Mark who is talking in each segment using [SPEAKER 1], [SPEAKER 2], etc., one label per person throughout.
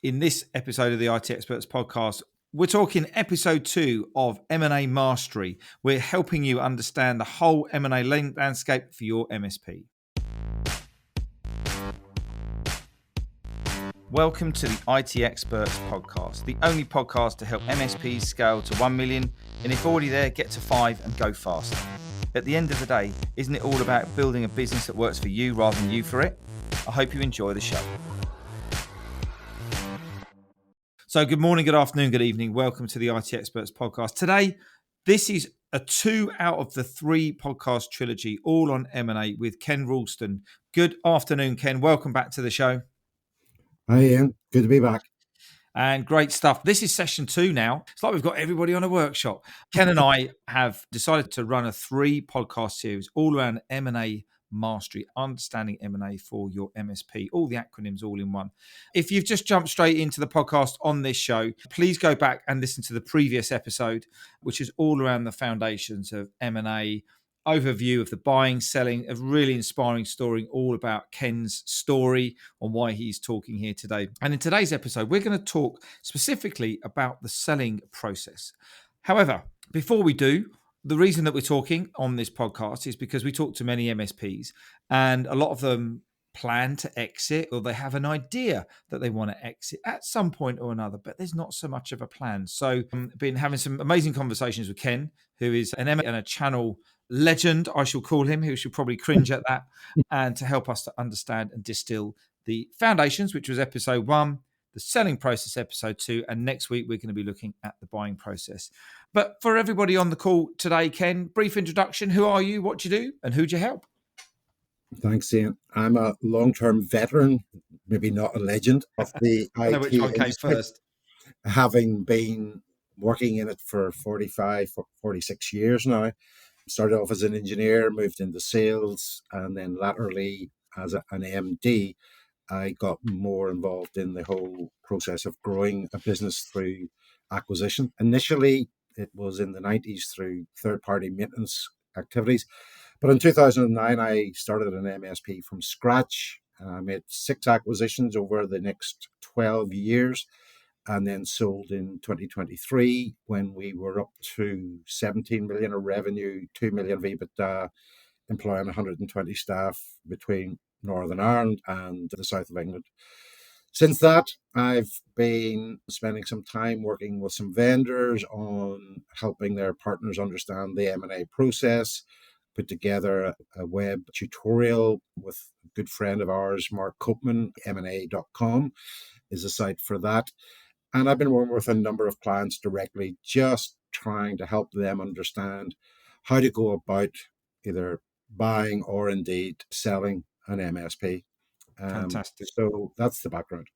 [SPEAKER 1] In this episode of the IT Experts podcast, we're talking episode 2 of M&A Mastery. We're helping you understand the whole M&A landscape for your MSP. Welcome to the IT Experts podcast, the only podcast to help MSPs scale to 1 million, and if already there, get to 5 and go faster. At the end of the day, isn't it all about building a business that works for you rather than you for it? I hope you enjoy the show. So good morning, good afternoon, good evening. Welcome to the IT Experts podcast. Today, this is a 2 out of the 3 podcast trilogy, all on M&A with Ken Roulston. Good afternoon, Ken. Welcome back to the show.
[SPEAKER 2] Hi, Ian. Good to be back.
[SPEAKER 1] And great stuff. This is session 2 now. It's like we've got everybody on a workshop. Ken and I have decided to run a 3 podcast series all around M&A Mastery, understanding M&A for your MSP, all the acronyms all in one. If you've just jumped straight into the podcast on this show, please go back and listen to the previous episode, which is all around the foundations of M&A, overview of the buying, selling, a really inspiring story all about Ken's story on why he's talking here today. And in today's episode, we're going to talk specifically about the selling process. However, before we do, the reason that we're talking on this podcast is because we talk to many MSPs and a lot of them plan to exit, or they have an idea that they want to exit at some point or another, but there's not so much of a plan. So I've been having some amazing conversations with Ken, who is an M&A and a channel legend, I shall call him, who should probably cringe at that, and to help us to understand and distill the foundations, which was episode 1, the selling process, episode 2, and next week we're going to be looking at the buying process. But for everybody on the call today, Ken, brief introduction. Who are you, what do you do, and who do you help?
[SPEAKER 2] Thanks, Ian. I'm a long-term veteran, maybe not a legend, of the
[SPEAKER 1] I know
[SPEAKER 2] IT
[SPEAKER 1] which one came
[SPEAKER 2] industry,
[SPEAKER 1] first.
[SPEAKER 2] having been working in it for 46 years now. Started off as an engineer, moved into sales, and then latterly as an MD, I got more involved in the whole process of growing a business through acquisition. Initially, it was in the 90s through third-party maintenance activities. But in 2009, I started an MSP from scratch. I made 6 acquisitions over the next 12 years and then sold in 2023 when we were up to 17 million of revenue, 2 million of EBITDA, employing 120 staff between Northern Ireland and the south of England. Since that, I've been spending some time working with some vendors on helping their partners understand the M&A process, put together a web tutorial with a good friend of ours, Mark Copeman. M&A.com is a site for that. And I've been working with a number of clients directly, just trying to help them understand how to go about either buying or indeed selling an MSP.
[SPEAKER 1] Fantastic.
[SPEAKER 2] So that's the background.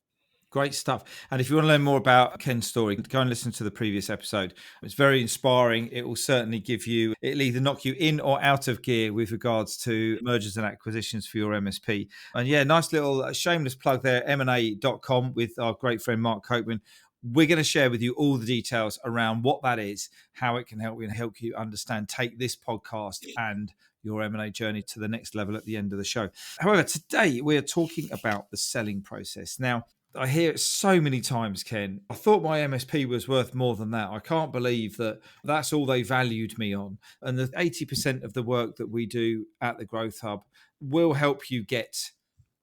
[SPEAKER 1] Great stuff. And if you want to learn more about Ken's story, go and listen to the previous episode. It's very inspiring. It will certainly it'll either knock you in or out of gear with regards to mergers and acquisitions for your MSP. And yeah, nice little shameless plug there, M&A.com with our great friend Mark Copeman. We're going to share with you all the details around what that is, how it can help you understand, take this podcast and your M&A journey to the next level at the end of the show. However, today we are talking about the selling process. Now, I hear it so many times, Ken. I thought my MSP was worth more than that. I can't believe that that's all they valued me on. And the 80% of the work that we do at the Growth Hub will help you get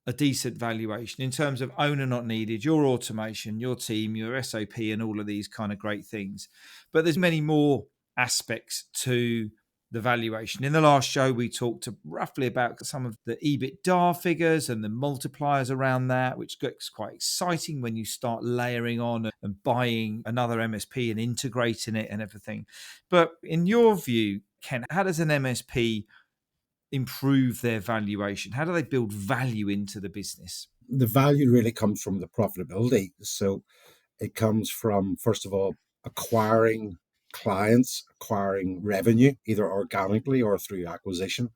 [SPEAKER 1] a decent valuation in terms of owner not needed, your automation, your team, your SOP, and all of these kind of great things. But there's many more aspects to the valuation. In the last show, we talked roughly about some of the EBITDA figures and the multipliers around that, which gets quite exciting when you start layering on and buying another MSP and integrating it and everything. But in your view, Ken, how does an MSP improve their valuation? How do they build value into the business?
[SPEAKER 2] The value really comes from the profitability. So it comes from, first of all, acquiring clients, acquiring revenue, either organically or through acquisition,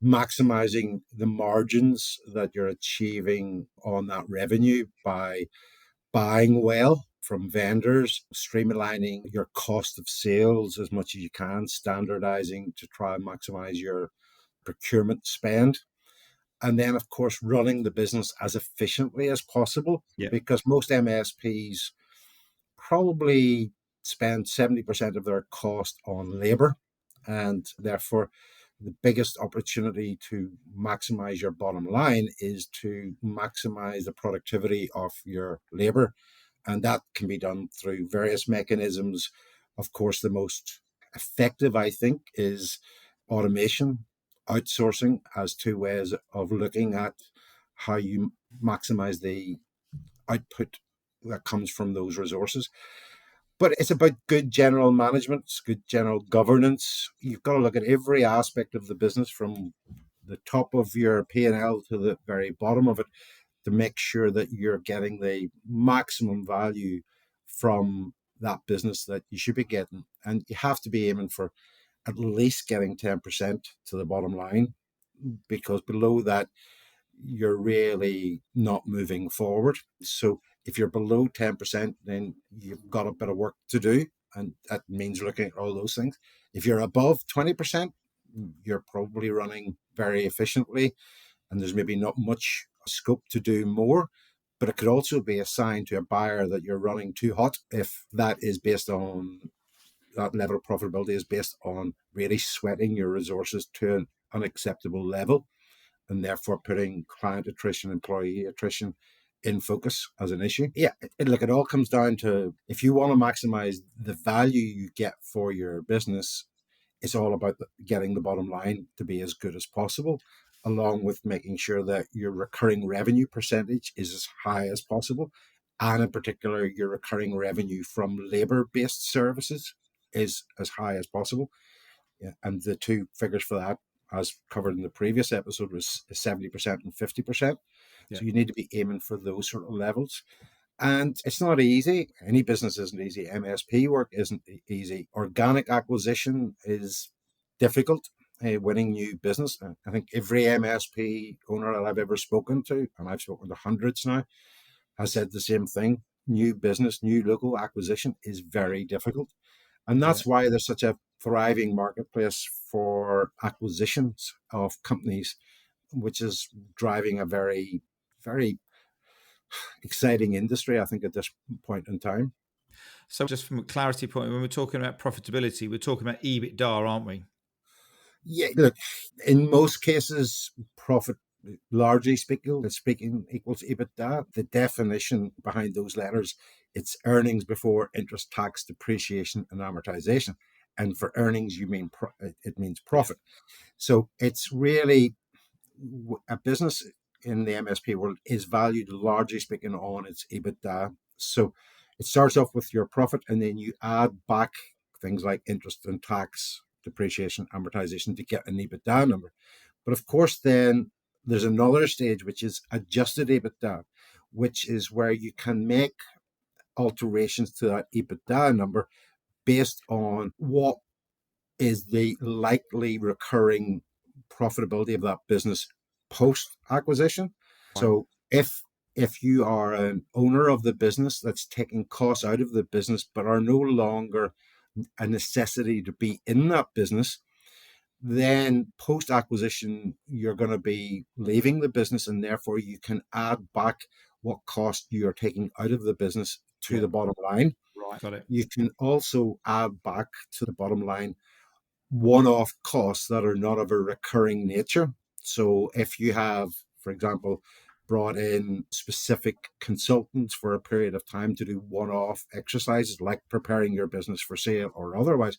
[SPEAKER 2] maximizing the margins that you're achieving on that revenue by buying well from vendors, streamlining your cost of sales as much as you can, standardizing to try and maximize your procurement spend, And then, of course, running the business as efficiently as possible,
[SPEAKER 1] Yeah.
[SPEAKER 2] because most MSPs probably spend 70% of their cost on labor. And therefore, the biggest opportunity to maximize your bottom line is to maximize the productivity of your labor. And that can be done through various mechanisms. Of course, the most effective, I think, is automation, outsourcing, as two ways of looking at how you maximize the output that comes from those resources. But it's about good general management, it's good general governance. You've got to look at every aspect of the business from the top of your P&L to the very bottom of it to make sure that you're getting the maximum value from that business that you should be getting. And you have to be aiming for at least getting 10% to the bottom line, because below that, you're really not moving forward. So if you're below 10%, then you've got a bit of work to do. And that means looking at all those things. If you're above 20%, you're probably running very efficiently, and there's maybe not much scope to do more. But it could also be a sign to a buyer that you're running too hot if that is based on that level of profitability is based on really sweating your resources to an unacceptable level, and therefore putting client attrition, employee attrition in focus as an issue. Yeah, look, it all comes down to, if you want to maximize the value you get for your business, it's all about getting the bottom line to be as good as possible, along with making sure that your recurring revenue percentage is as high as possible. And in particular, your recurring revenue from labor-based services is as high as possible. Yeah, and the two figures for that, as covered in the previous episode, was 70% and 50%.
[SPEAKER 1] Yeah.
[SPEAKER 2] So you need to be aiming for those sort of levels. And it's not easy. Any business isn't easy. MSP work isn't easy. Organic acquisition is difficult. Winning new business. I think every MSP owner that I've ever spoken to, and I've spoken to hundreds now, has said the same thing. New business, new local acquisition is very difficult. And
[SPEAKER 1] Yeah.
[SPEAKER 2] that's why there's such a thriving marketplace for acquisitions of companies, which is driving a very, very exciting industry, I think, at this point in time.
[SPEAKER 1] So just from a clarity point, when we're talking about profitability, we're talking about EBITDA, aren't we?
[SPEAKER 2] Yeah, look, in most cases, profit, largely speaking equals EBITDA. The definition behind those letters, it's earnings before interest, tax, depreciation, and amortization. And for earnings, it means profit. So it's really a business in the MSP world is valued, largely speaking, on its EBITDA. So it starts off with your profit, and then you add back things like interest and tax, depreciation, amortization to get an EBITDA number. But of course, then there's another stage, which is adjusted EBITDA, which is where you can make alterations to that EBITDA number based on what is the likely recurring profitability of that business post acquisition.
[SPEAKER 1] Right.
[SPEAKER 2] So if you are an owner of the business that's taking costs out of the business but are no longer a necessity to be in that business, then post acquisition you're going to be leaving the business, and therefore you can add back what cost you are taking out of the business to
[SPEAKER 1] Yeah.
[SPEAKER 2] the bottom line.
[SPEAKER 1] Right. Got it.
[SPEAKER 2] You can also add back to the bottom line one-off costs that are not of a recurring nature. So if you have, for example, brought in specific consultants for a period of time to do one-off exercises like preparing your business for sale or otherwise,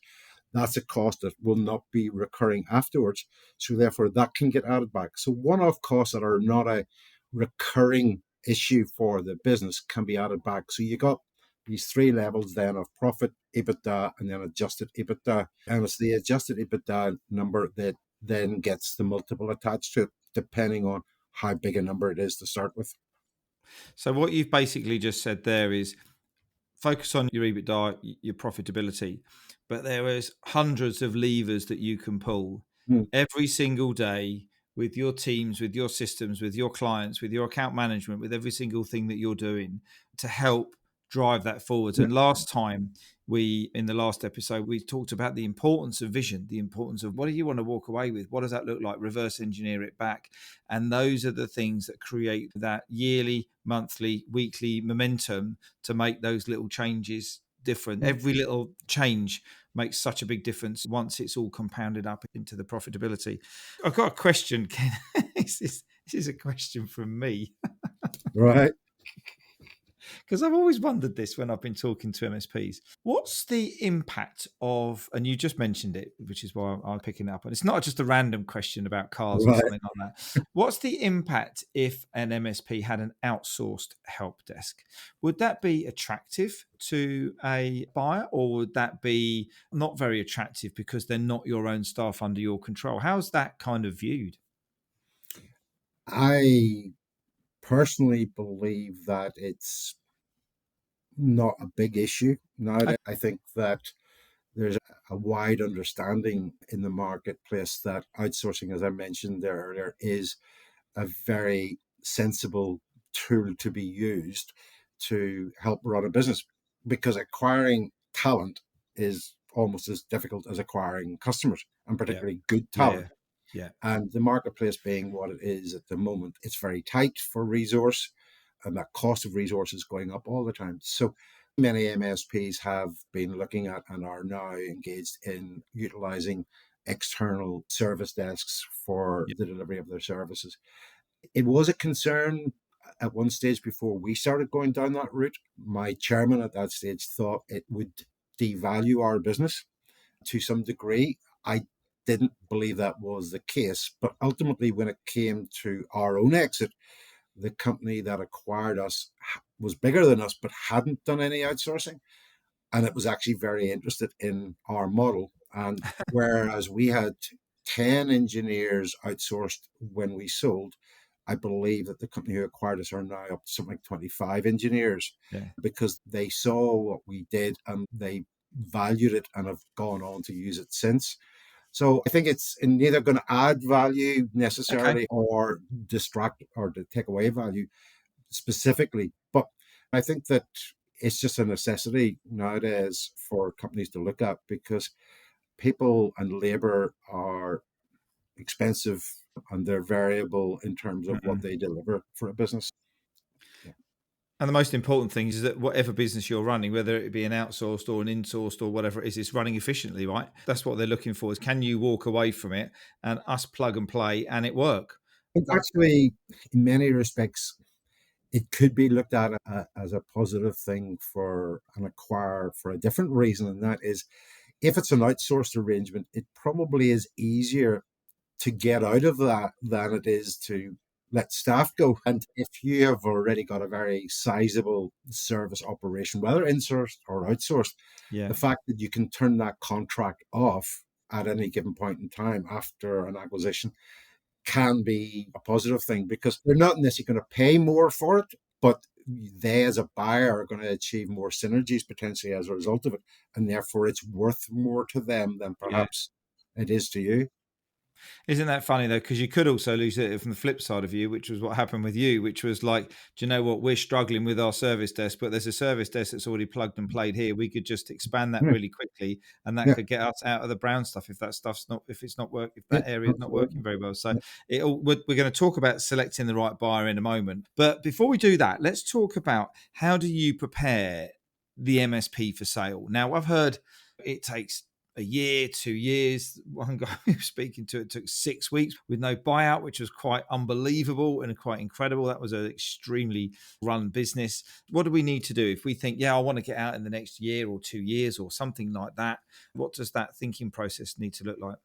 [SPEAKER 2] that's a cost that will not be recurring afterwards. So therefore that can get added back. So one-off costs that are not a recurring issue for the business can be added back. So you got these three levels then of profit, EBITDA, and then adjusted EBITDA. And it's the adjusted EBITDA number that then gets the multiple attached to it, depending on how big a number it is to start with.
[SPEAKER 1] So what you've basically just said there is focus on your EBITDA, your profitability, but there is hundreds of levers that you can pull
[SPEAKER 2] Mm.
[SPEAKER 1] every single day with your teams, with your systems, with your clients, with your account management, with every single thing that you're doing to help drive that forwards.
[SPEAKER 2] Yeah.
[SPEAKER 1] And last time in the last episode, we talked about the importance of vision, the importance of what do you want to walk away with? What does that look like? Reverse engineer it back. And those are the things that create that yearly, monthly, weekly momentum to make those little changes different. Every little change makes such a big difference once it's all compounded up into the profitability. I've got a question, Ken. This is a question from me.
[SPEAKER 2] Right.
[SPEAKER 1] Because I've always wondered this when I've been talking to MSPs. What's the impact of, and you just mentioned it, which is why I'm picking it up, and it's not just a random question about cars or
[SPEAKER 2] Right.
[SPEAKER 1] something like that. What's the impact if an MSP had an outsourced help desk? Would that be attractive to a buyer, or would that be not very attractive because they're not your own staff under your control? How's that kind of viewed?
[SPEAKER 2] I personally believe that it's not a big issue
[SPEAKER 1] Okay.
[SPEAKER 2] nowadays. I think that there's a wide understanding in the marketplace that outsourcing, as I mentioned there earlier, is a very sensible tool to be used to help run a business, because acquiring talent is almost as difficult as acquiring customers, and
[SPEAKER 1] Yeah.
[SPEAKER 2] particularly good
[SPEAKER 1] Yeah. Yeah.
[SPEAKER 2] talent.
[SPEAKER 1] Yeah.
[SPEAKER 2] And the marketplace being what it is at the moment, it's very tight for resource, and that cost of resource is going up all the time. So many MSPs have been looking at and are now engaged in utilizing external service desks for
[SPEAKER 1] Yeah.
[SPEAKER 2] the delivery of their services. It was a concern at one stage before we started going down that route. My chairman at that stage thought it would devalue our business to some degree. I didn't believe that was the case, but ultimately, when it came to our own exit, the company that acquired us was bigger than us but hadn't done any outsourcing, and it was actually very interested in our model. And whereas we had 10 engineers outsourced when we sold, I believe that the company who acquired us are now up to something like 25 engineers,
[SPEAKER 1] Yeah.
[SPEAKER 2] because they saw what we did and they valued it and have gone on to use it since. So I think it's neither going to add value
[SPEAKER 1] Okay.
[SPEAKER 2] necessarily or distract or to take away value specifically. But I think that it's just a necessity nowadays for companies to look at, because people and labor are expensive and they're variable in terms of what
[SPEAKER 1] Mm-mm.
[SPEAKER 2] they deliver for a business. Yeah.
[SPEAKER 1] And the most important thing is that whatever business you're running, whether it be an outsourced or an insourced or whatever it is, it's running efficiently, right? That's what they're looking for, is can you walk away from it and us plug and play and it work?
[SPEAKER 2] It's actually, in many respects, it could be looked at as a positive thing for an acquirer for a different reason, and that is, if it's an outsourced arrangement, it probably is easier to get out of that than it is to let staff go. And if you have already got a very sizable service operation, whether insourced or outsourced,
[SPEAKER 1] Yeah.
[SPEAKER 2] the fact that you can turn that contract off at any given point in time after an acquisition can be a positive thing, because they're not necessarily going to pay more for it, but they as a buyer are going to achieve more synergies potentially as a result of it. And therefore it's worth more to them than
[SPEAKER 1] Yeah.
[SPEAKER 2] perhaps it is to you.
[SPEAKER 1] Isn't that funny though? Because you could also lose it from the flip side of you, which was what happened with you, which was like, do you know what? We're struggling with our service desk, but there's a service desk that's already plugged and played here. We could just expand that
[SPEAKER 2] Yeah.
[SPEAKER 1] really quickly, and that
[SPEAKER 2] Yeah.
[SPEAKER 1] could get us out of the brown stuff if that stuff's not, if it's not work, if
[SPEAKER 2] Yeah.
[SPEAKER 1] that area is not
[SPEAKER 2] Absolutely.
[SPEAKER 1] working very well. So
[SPEAKER 2] Yeah.
[SPEAKER 1] we're going to talk about selecting the right buyer in a moment, but before we do that, let's talk about how do you prepare the MSP for sale. Now, I've heard it takes a year, 2 years. One guy we were speaking to, it took 6 weeks with no buyout, which was quite unbelievable and quite incredible. That was an extremely run business. What do we need to do if we think, yeah, I want to get out in the next year or 2 years or something like that? What does that thinking process need to look like?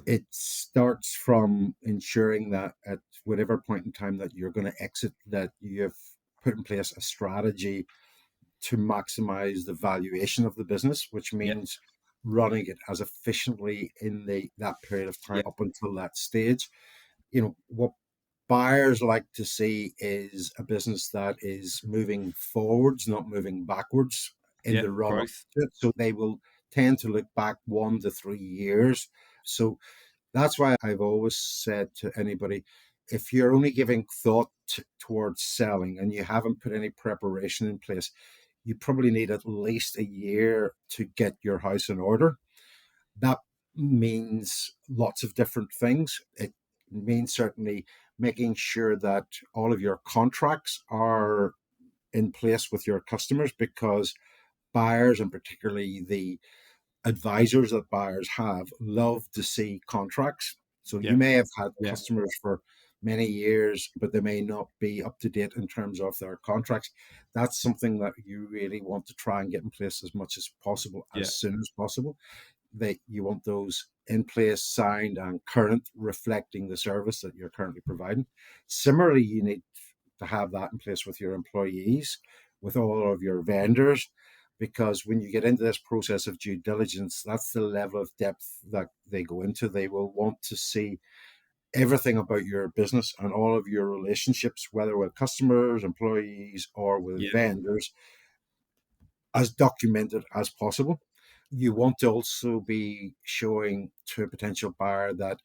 [SPEAKER 2] It starts from ensuring that at whatever point in time that you're going to exit, that you have put in place a strategy to maximize the valuation of the business, which
[SPEAKER 1] Yeah,
[SPEAKER 2] means running it as efficiently in that period of time
[SPEAKER 1] yeah,
[SPEAKER 2] up until that stage. What buyers like to see is a business that is moving forwards, not moving backwards in
[SPEAKER 1] yeah.
[SPEAKER 2] the run up
[SPEAKER 1] Growth.
[SPEAKER 2] to it. So they will tend to look back 1 to 3 years. So that's why I've always said to anybody, if you're only giving thought towards selling and you haven't put any preparation in place, you probably need at least a year to get your house in order. That means lots of different things. It means certainly making sure that all of your contracts are in place with your customers, because buyers, and particularly the advisors that buyers have, love to see contracts. So you
[SPEAKER 1] Yeah.
[SPEAKER 2] may have had
[SPEAKER 1] Yeah.
[SPEAKER 2] customers for many years, but they may not be up to date in terms of their contracts. That's something that you really want to try and get in place as much as possible,
[SPEAKER 1] Yeah.
[SPEAKER 2] as soon as possible. You want those in place, signed, and current, reflecting the service that you're currently providing. Similarly, you need to have that in place with your employees, with all of your vendors, because when you get into this process of due diligence, that's the level of depth that they go into. They will want to see everything about your business and all of your relationships, whether with customers, employees, or with
[SPEAKER 1] Yeah.
[SPEAKER 2] vendors, as documented as possible. You want to also be showing to a potential buyer that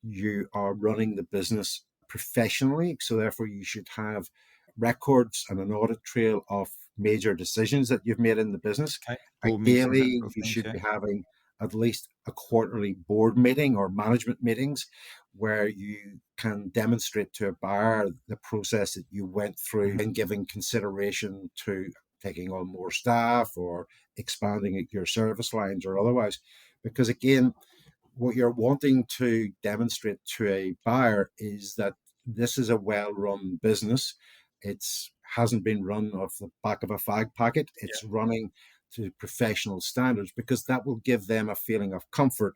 [SPEAKER 2] you are running the business professionally. So, therefore, you should have records and an audit trail of major decisions that you've made in the business.
[SPEAKER 1] Okay. Board meetings, that
[SPEAKER 2] Ideally,
[SPEAKER 1] sort of
[SPEAKER 2] you
[SPEAKER 1] things.
[SPEAKER 2] should
[SPEAKER 1] Yeah.
[SPEAKER 2] be having at least a quarterly board meeting or management meetings where you can demonstrate to a buyer the process that you went through in giving consideration to taking on more staff or expanding your service lines or otherwise. Because again, what you're wanting to demonstrate to a buyer is that this is a well-run business. It's hasn't been run off the back of a fag packet. It's running to professional standards, because that will give them a feeling of comfort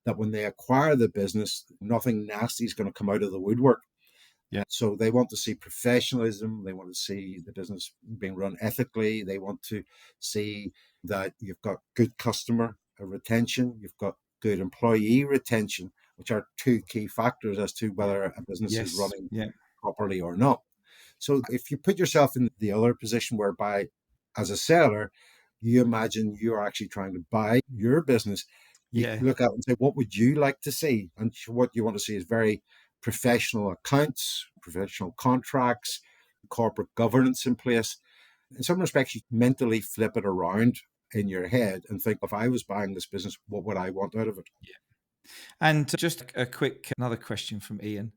[SPEAKER 2] that when they acquire the business, nothing nasty is going to come out of the woodwork.
[SPEAKER 1] Yeah.
[SPEAKER 2] So they want to see professionalism. They want to see the business being run ethically. They want to see that you've got good customer retention, you've got good employee retention, which are two key factors as to
[SPEAKER 1] Yeah.
[SPEAKER 2] whether a business is
[SPEAKER 1] Yes.
[SPEAKER 2] running
[SPEAKER 1] Yeah.
[SPEAKER 2] properly or not. So if you put yourself in the other position whereby, as a seller, you imagine you're actually trying to buy your business, you
[SPEAKER 1] Yeah.
[SPEAKER 2] look at and say, what would you like to see? And what you want to see is very professional accounts, professional contracts, corporate governance in place. In some respects, you mentally flip it around in your head and think, if I was buying this business, what would I want out of it?
[SPEAKER 1] And just a quick another question from Ian.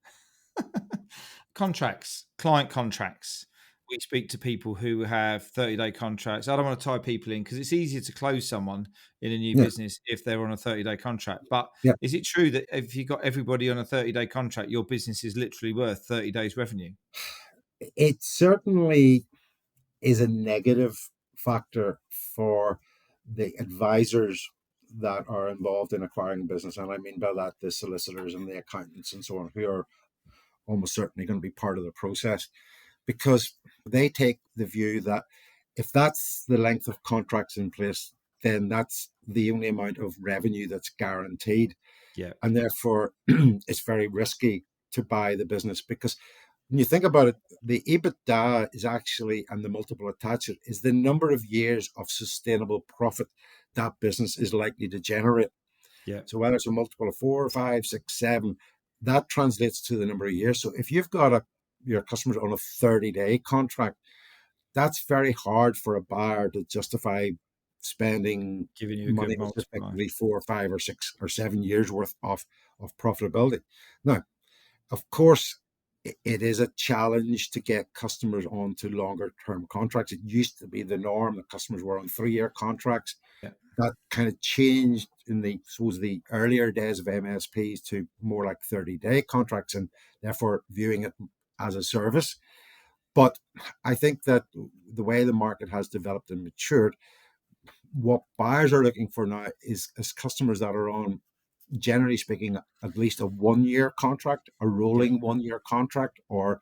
[SPEAKER 1] Contracts, client contracts. We speak to people who have 30-day contracts. I don't want to tie people in because it's easier to close someone in a new
[SPEAKER 2] Yeah,
[SPEAKER 1] business if they're on a 30-day contract. But
[SPEAKER 2] yeah.
[SPEAKER 1] is it true that if you got everybody on a 30-day contract, your business is literally worth 30 days revenue?
[SPEAKER 2] It certainly is a negative factor for the advisors that are involved in acquiring a business. And I mean by that the solicitors and the accountants and so on, who are almost certainly going to be part of the process, because they take the view that if that's the length of contracts in place, then that's the only amount of revenue that's guaranteed.
[SPEAKER 1] Yeah.
[SPEAKER 2] And therefore, it's very risky to buy the business, because when you think about it, the EBITDA is actually, and the multiple attached, is the number of years of sustainable profit that business is likely to generate.
[SPEAKER 1] Yeah.
[SPEAKER 2] So whether it's a multiple of 4, 5, 6, 7, that translates to the number of years. So if you've got your customers on a 30-day contract, that's very hard for a buyer to justify spending
[SPEAKER 1] Giving you a
[SPEAKER 2] money
[SPEAKER 1] good
[SPEAKER 2] that's
[SPEAKER 1] multiplier.
[SPEAKER 2] effectively 4 or 5 or 6 or 7 years worth of profitability. Now, of course, it is a challenge to get customers onto longer term contracts. It used to be the norm that customers were on 3-year contracts.
[SPEAKER 1] Yeah.
[SPEAKER 2] That kind of changed in the earlier days of MSPs to more like 30-day contracts, and therefore viewing it as a service. But I think that the way the market has developed and matured, what buyers are looking for now is customers that are on, generally speaking, at least a 1-year contract, a
[SPEAKER 1] Yeah.
[SPEAKER 2] rolling 1-year contract, or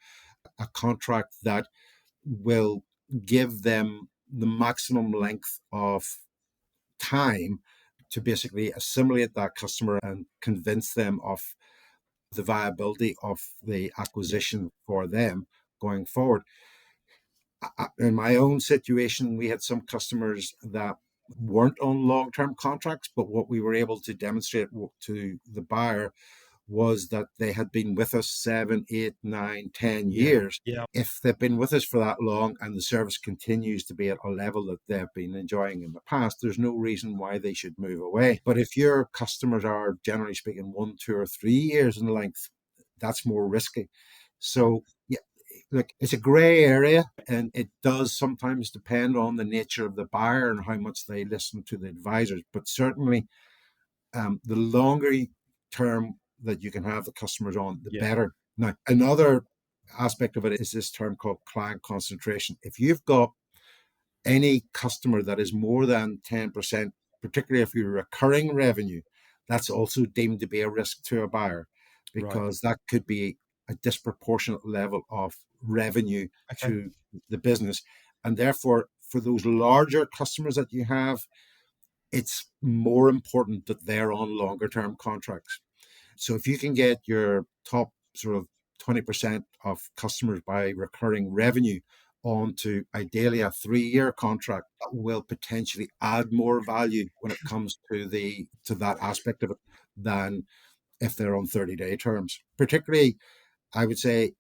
[SPEAKER 2] a contract that will give them the maximum length of time to basically assimilate that customer and convince them of the viability of the
[SPEAKER 1] Yeah.
[SPEAKER 2] acquisition for them going forward. In my own situation, we had some customers that weren't on long term contracts, but what we were able to demonstrate to the buyer was that they had been with us 7, 8, 9, 10
[SPEAKER 1] Yeah.
[SPEAKER 2] years.
[SPEAKER 1] Yeah.
[SPEAKER 2] If they've been with us for that long and the service continues to be at a level that they've been enjoying in the past, there's no reason why they should move away. But if your customers are, generally speaking, 1, 2, or 3 years in length, that's more risky. So, yeah, look, it's a gray area, and it does sometimes depend on the nature of the buyer and how much they listen to the advisors. But certainly, the longer term that you can have the customers on, the
[SPEAKER 1] Yeah.
[SPEAKER 2] better. Now, another aspect of it is this term called client concentration. If you've got any customer that is more than 10%, particularly if you're recurring revenue, that's also deemed to be a risk to a buyer,
[SPEAKER 1] Right.
[SPEAKER 2] because that could be a disproportionate level of revenue
[SPEAKER 1] Okay.
[SPEAKER 2] to the business. And therefore, for those larger customers that you have, it's more important that they're on longer term contracts. So if you can get your top sort of 20% of customers by recurring revenue onto ideally a 3-year contract, that will potentially add more value when it comes to that aspect of it than if they're on 30-day terms. Particularly, I would say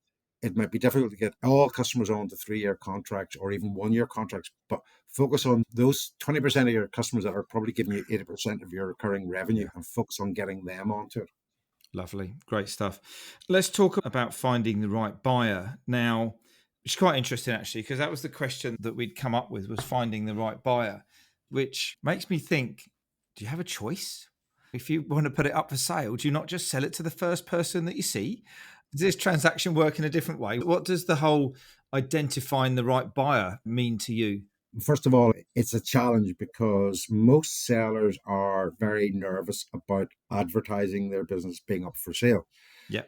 [SPEAKER 2] it might be difficult to get all customers onto 3-year contracts or even 1-year contracts, but focus on those 20% of your customers that are probably giving you 80% of your recurring revenue,
[SPEAKER 1] Yeah.
[SPEAKER 2] and focus on getting them onto it.
[SPEAKER 1] Lovely. Great stuff. Let's talk about finding the right buyer. Now, it's quite interesting actually, because that was the question that we'd come up with, was finding the right buyer, which makes me think, do you have a choice? If you want to put it up for sale, do you not just sell it to the first person that you see? Does this transaction work in a different way? What does the whole identifying the right buyer mean to you?
[SPEAKER 2] First of all, it's a challenge because most sellers are very nervous about advertising their business being up for sale,
[SPEAKER 1] Yeah.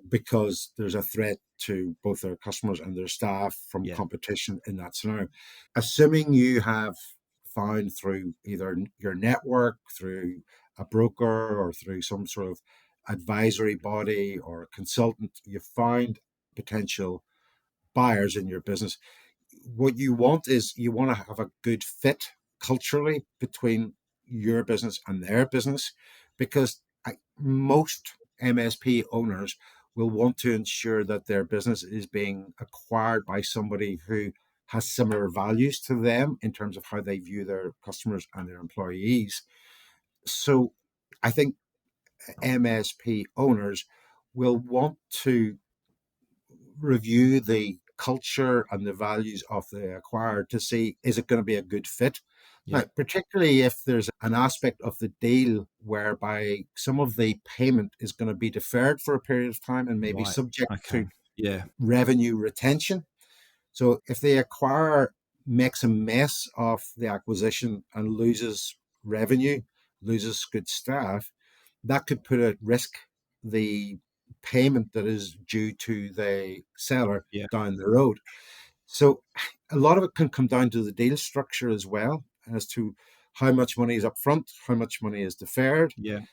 [SPEAKER 2] because there's a threat to both their customers and their staff from
[SPEAKER 1] Yeah.
[SPEAKER 2] competition in that scenario. Assuming you have found through either your network, through a broker, or through some sort of advisory body or a consultant, you find potential buyers in your business. What you want is, you want to have a good fit culturally between your business and their business, because most MSP owners will want to ensure that their business is being acquired by somebody who has similar values to them in terms of how they view their customers and their employees. So I think MSP owners will want to review the culture and the values of the acquirer to see, is it going to be a good fit.
[SPEAKER 1] Yeah.
[SPEAKER 2] Now, particularly if there's an aspect of the deal whereby some of the payment is going to be deferred for a period of time and maybe
[SPEAKER 1] Right.
[SPEAKER 2] subject to
[SPEAKER 1] Okay. Yeah.
[SPEAKER 2] revenue retention. So if the acquirer makes a mess of the acquisition and loses revenue, loses good staff, that could put at risk the payment that is due to the seller
[SPEAKER 1] Yeah.
[SPEAKER 2] down the road. So a lot of it can come down to the deal structure as well, as to how much money is upfront, how much money is deferred.
[SPEAKER 1] Yeah.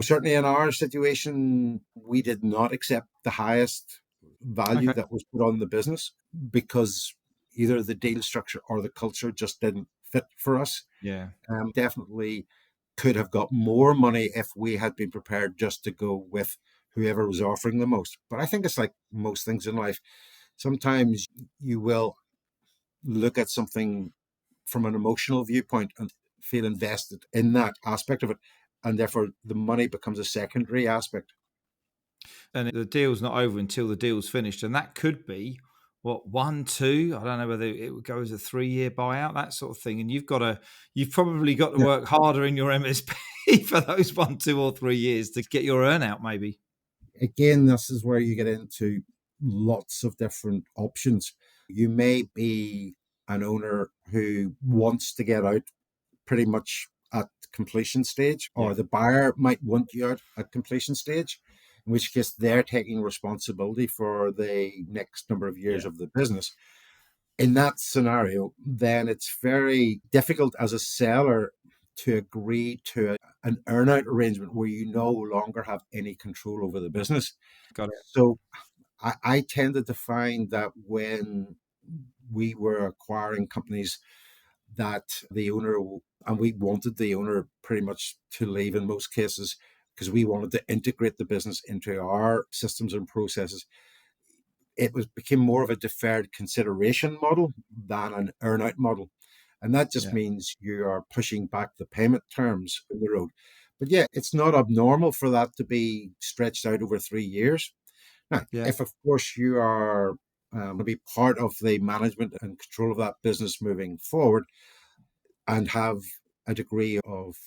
[SPEAKER 2] Certainly in our situation, we did not accept the highest value
[SPEAKER 1] Okay.
[SPEAKER 2] that was put on the business, because either the deal structure or the culture just didn't fit for us.
[SPEAKER 1] Yeah.
[SPEAKER 2] Definitely could have got more money if we had been prepared just to go with whoever was offering the most. But I think it's like most things in life. Sometimes you will look at something from an emotional viewpoint and feel invested in that aspect of it. And therefore, the money becomes a secondary aspect.
[SPEAKER 1] And the deal's not over until the deal's finished. And that could be what, 1, 2. I don't know whether it would go as a 3-year buyout, that sort of thing. And you've probably got to
[SPEAKER 2] Yeah.
[SPEAKER 1] work harder in your MSP for those 1, 2, or 3 years to get your earn out, maybe.
[SPEAKER 2] Again, this is where you get into lots of different options. You may be an owner who wants to get out pretty much at completion stage,
[SPEAKER 1] Yeah.
[SPEAKER 2] or the buyer might want you out at completion stage, in which case they're taking responsibility for the next number of years
[SPEAKER 1] Yeah.
[SPEAKER 2] of the business. In that scenario, then it's very difficult as a seller to agree to an earnout arrangement where you no longer have any control over the business.
[SPEAKER 1] Got it.
[SPEAKER 2] So I tended to find that when we were acquiring companies, that the owner, and we wanted the owner pretty much to leave in most cases, because we wanted to integrate the business into our systems and processes. It became more of a deferred consideration model than an earn-out model. And that just
[SPEAKER 1] Yeah.
[SPEAKER 2] means you are pushing back the payment terms in the road. But yeah, it's not abnormal for that to be stretched out over 3 years. Now,
[SPEAKER 1] Yeah.
[SPEAKER 2] if of course you are going to be part of the management and control of that business moving forward and have a degree of,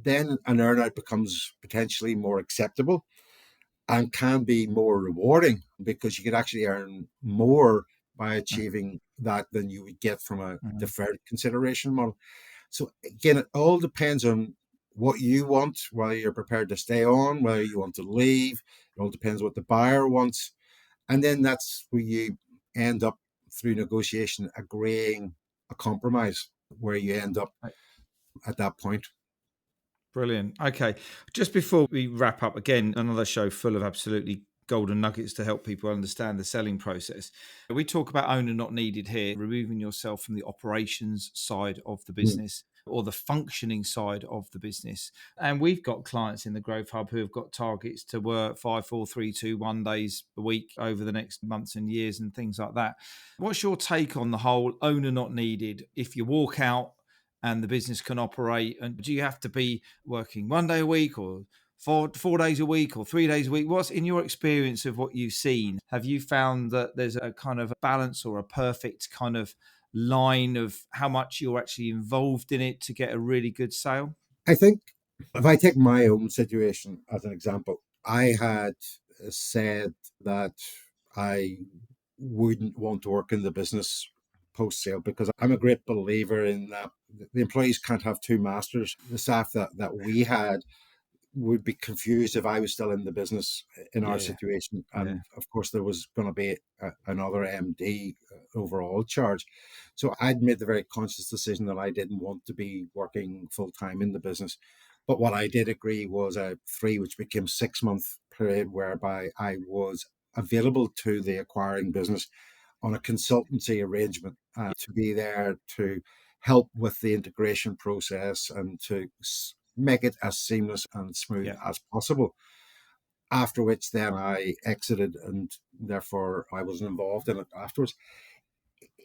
[SPEAKER 2] then an earnout becomes potentially more acceptable and can be more rewarding because you could actually earn more by achieving that than you would get from a
[SPEAKER 1] Mm-hmm.
[SPEAKER 2] deferred consideration model. So again, it all depends on what you want, whether you're prepared to stay on, whether you want to leave. It all depends what the buyer wants. And then that's where you end up through negotiation agreeing a compromise where you end up at that point.
[SPEAKER 1] Brilliant. Okay. Just before we wrap up, again, another show full of absolutely golden nuggets to help people understand the selling process. We talk about owner not needed here, removing yourself from the operations side of the
[SPEAKER 2] Mm.
[SPEAKER 1] business or the functioning side of the business. And we've got clients in the Growth Hub who have got targets to work 5, 4, 3, 2, 1 days a week over the next months and years and things like that. What's your take on the whole owner not needed? If you walk out and the business can operate, and do you have to be working 1 day a week or four days a week or 3 days a week? What's in your experience of what you've seen? Have you found that there's a kind of a balance or a perfect kind of line of how much you're actually involved in it to get a really good sale?
[SPEAKER 2] I think if I take my own situation as an example, I had said that I wouldn't want to work in the business post sale because I'm a great believer in that the employees can't have two masters. The staff that we had would be confused if I was still in the business in our
[SPEAKER 1] Yeah,
[SPEAKER 2] situation.
[SPEAKER 1] yeah,
[SPEAKER 2] And of course, there was going to be another MD overall charge. So I'd made the very conscious decision that I didn't want to be working full time in the business. But what I did agree was a 3, which became 6 month period whereby I was available to the acquiring business on a consultancy arrangement to be there to help with the integration process and to make it as seamless and smooth
[SPEAKER 1] yeah,
[SPEAKER 2] as possible. After which, then I exited, and therefore I wasn't involved in it afterwards.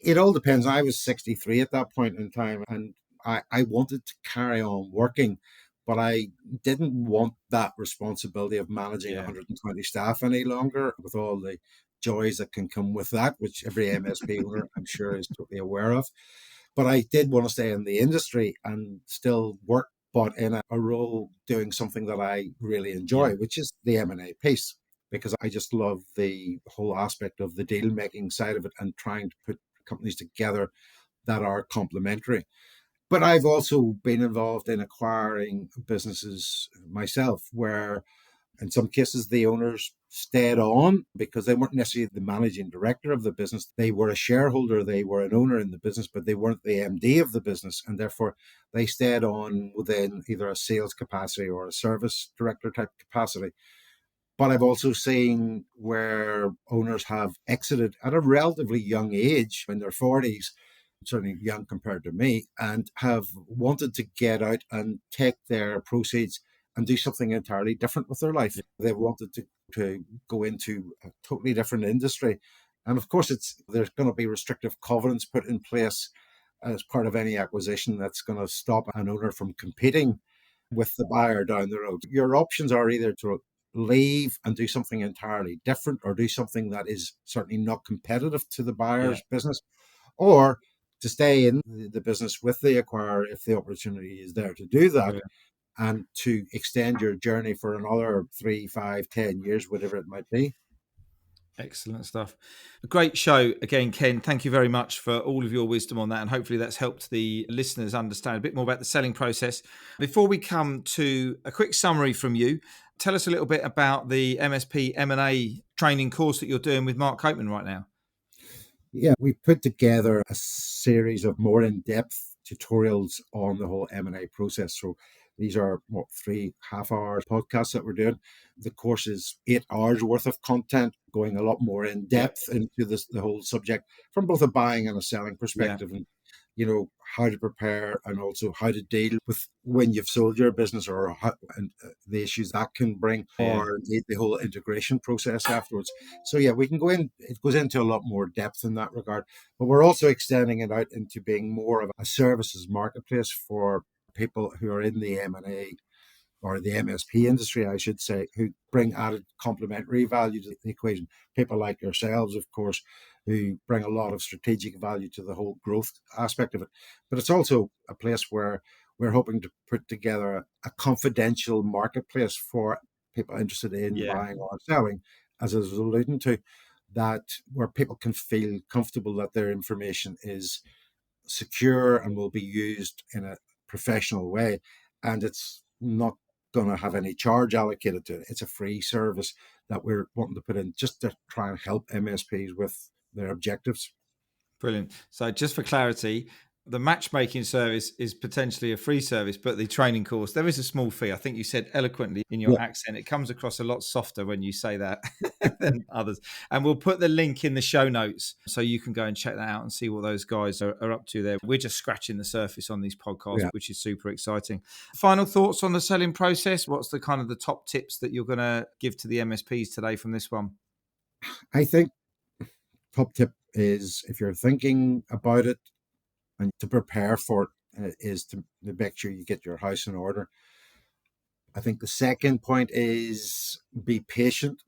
[SPEAKER 2] It all depends. I was 63 at that point in time, and I wanted to carry on working, but I didn't want that responsibility of managing
[SPEAKER 1] yeah,
[SPEAKER 2] 120 staff any longer with all the joys that can come with that, which every MSP owner, I'm sure, is totally aware of. But I did want to stay in the industry and still work, but in a role doing something that I really
[SPEAKER 1] yeah,
[SPEAKER 2] enjoy, which is the M&A piece, because I just love the whole aspect of the deal making side of it and trying to put companies together that are complementary. But I've also been involved in acquiring businesses myself, where in some cases the owners stayed on because they weren't necessarily the managing director of the business. They were a shareholder, they were an owner in the business, but they weren't the MD of the business. And therefore, they stayed on within either a sales capacity or a service director type capacity. But I've also seen where owners have exited at a relatively young age, in their 40s, certainly young compared to me, and have wanted to get out and take their proceeds and do something entirely different with their life.
[SPEAKER 1] yeah,
[SPEAKER 2] They've wanted to go into a totally different industry. And of course, there's going to be restrictive covenants put in place as part of any acquisition that's going to stop an owner from competing with the buyer down the road. Your options are either to leave and do something entirely different or do something that is certainly not competitive to the
[SPEAKER 1] yeah.
[SPEAKER 2] buyer's business, or to stay in the business with the acquirer if the opportunity is there to do that
[SPEAKER 1] Brilliant.
[SPEAKER 2] and to extend your journey for another 3, 5, 10 years, whatever it might be.
[SPEAKER 1] Excellent stuff. A great show again, Ken. Thank you very much for all of your wisdom on that. And hopefully that's helped the listeners understand a bit more about the selling process. Before we come to a quick summary from you, tell us a little bit about the MSP M&A training course that you're doing with Mark Copeman right now.
[SPEAKER 2] Yeah, we put together a series of more in-depth tutorials on the whole M&A process. So these are 3 half-hour podcasts that we're doing. The course is 8 hours worth of content, going a lot more in
[SPEAKER 1] Yeah,
[SPEAKER 2] depth into the whole subject from both a buying and a selling
[SPEAKER 1] yeah,
[SPEAKER 2] perspective. And you know how to prepare, and also how to deal with when you've sold your business, or the issues that can bring, or the whole integration process afterwards. So yeah, we can go in, it goes into a lot more depth in that regard, but we're also extending it out into being more of a services marketplace for people who are in the M&A or the MSP industry, I should say, who bring added complementary value to the equation. People like yourselves, of course, who bring a lot of strategic value to the whole growth aspect of it. But it's also a place where we're hoping to put together a confidential marketplace for people interested in buying or selling, as I was alluding to, that where people can feel comfortable that their information is secure and will be used in a professional way. And it's not going to have any charge allocated to it. It's a free service that we're wanting to put in just to try and help MSPs with their objectives.
[SPEAKER 1] Brilliant. So just for clarity, the matchmaking service is potentially a free service, but the training course, there is a small fee. I think you said eloquently in your accent. It comes across a lot softer when you say that than others. And we'll put the link in the show notes so you can go and check that out and see what those guys are up to there. We're just scratching the surface on these podcasts, which is super exciting. Final thoughts on the selling process? What's the kind of the top tips that you're going to give to the MSPs today from this one?
[SPEAKER 2] I think top tip is, if you're thinking about it and to prepare for it, is to make sure you get your house in order. I think the second point is be patient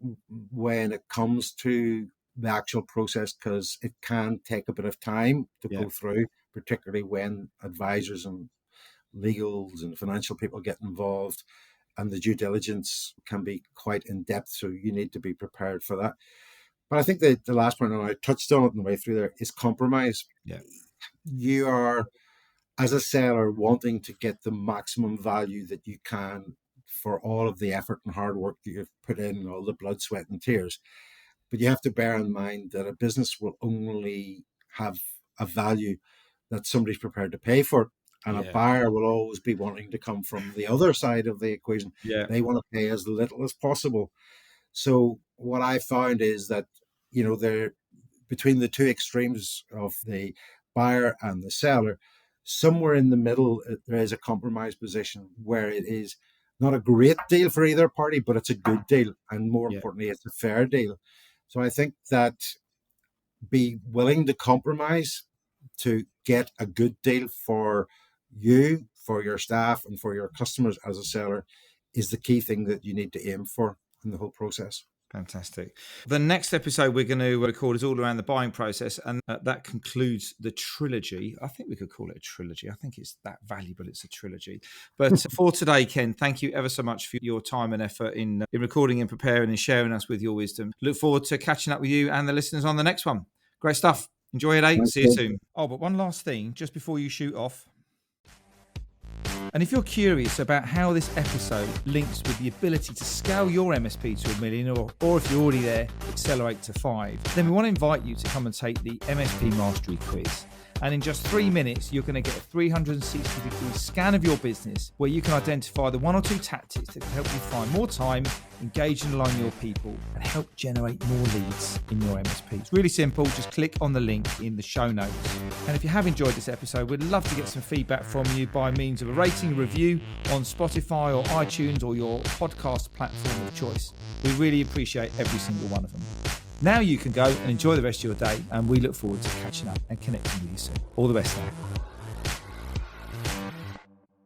[SPEAKER 2] when it comes to the actual process, because it can take a bit of time to go through, particularly when advisors and legals and financial people get involved, and the due diligence can be quite in depth. So you need to be prepared for that. But I think the last point, and I touched on it on the way through there, is compromise.
[SPEAKER 1] Yeah.
[SPEAKER 2] You are, as a seller, wanting to get the maximum value that you can for all of the effort and hard work that you've put in, and all the blood, sweat, and tears. But you have to bear in mind that a business will only have a value that somebody's prepared to pay for. And a buyer will always be wanting to come from the other side of the equation. They want to pay as little as possible. So what I found is that, they're between the two extremes of the buyer and the seller, somewhere in the middle, there is a compromise position where it is not a great deal for either party, but it's a good deal. And more importantly, it's a fair deal. So I think that be willing to compromise to get a good deal for you, for your staff, and for your customers as a seller is the key thing that you need to aim for in the whole process.
[SPEAKER 1] Fantastic. The next episode we're going to record is all around the buying process, and that concludes the trilogy. I think we could call it a trilogy. I think it's that valuable. It's a trilogy. But for today, Ken, thank you ever so much for your time and effort in recording and preparing and sharing us with your wisdom. Look forward to catching up with you and the listeners on the next one. Great stuff. Enjoy your day. See you soon. Oh, but one last thing, just before you shoot off. And if you're curious about how this episode links with the ability to scale your MSP to $1 million, or if you're already there, accelerate to 5, then we want to invite you to come and take the MSP Mastery quiz. And in just 3 minutes, you're going to get a 360-degree scan of your business, where you can identify the 1 or 2 tactics that can help you find more time, engage and align your people, and help generate more leads in your MSP. It's really simple. Just click on the link in the show notes. And if you have enjoyed this episode, we'd love to get some feedback from you by means of a rating and review on Spotify or iTunes or your podcast platform of choice. We really appreciate every single one of them. Now you can go and enjoy the rest of your day, and we look forward to catching up and connecting with you soon. All the best now.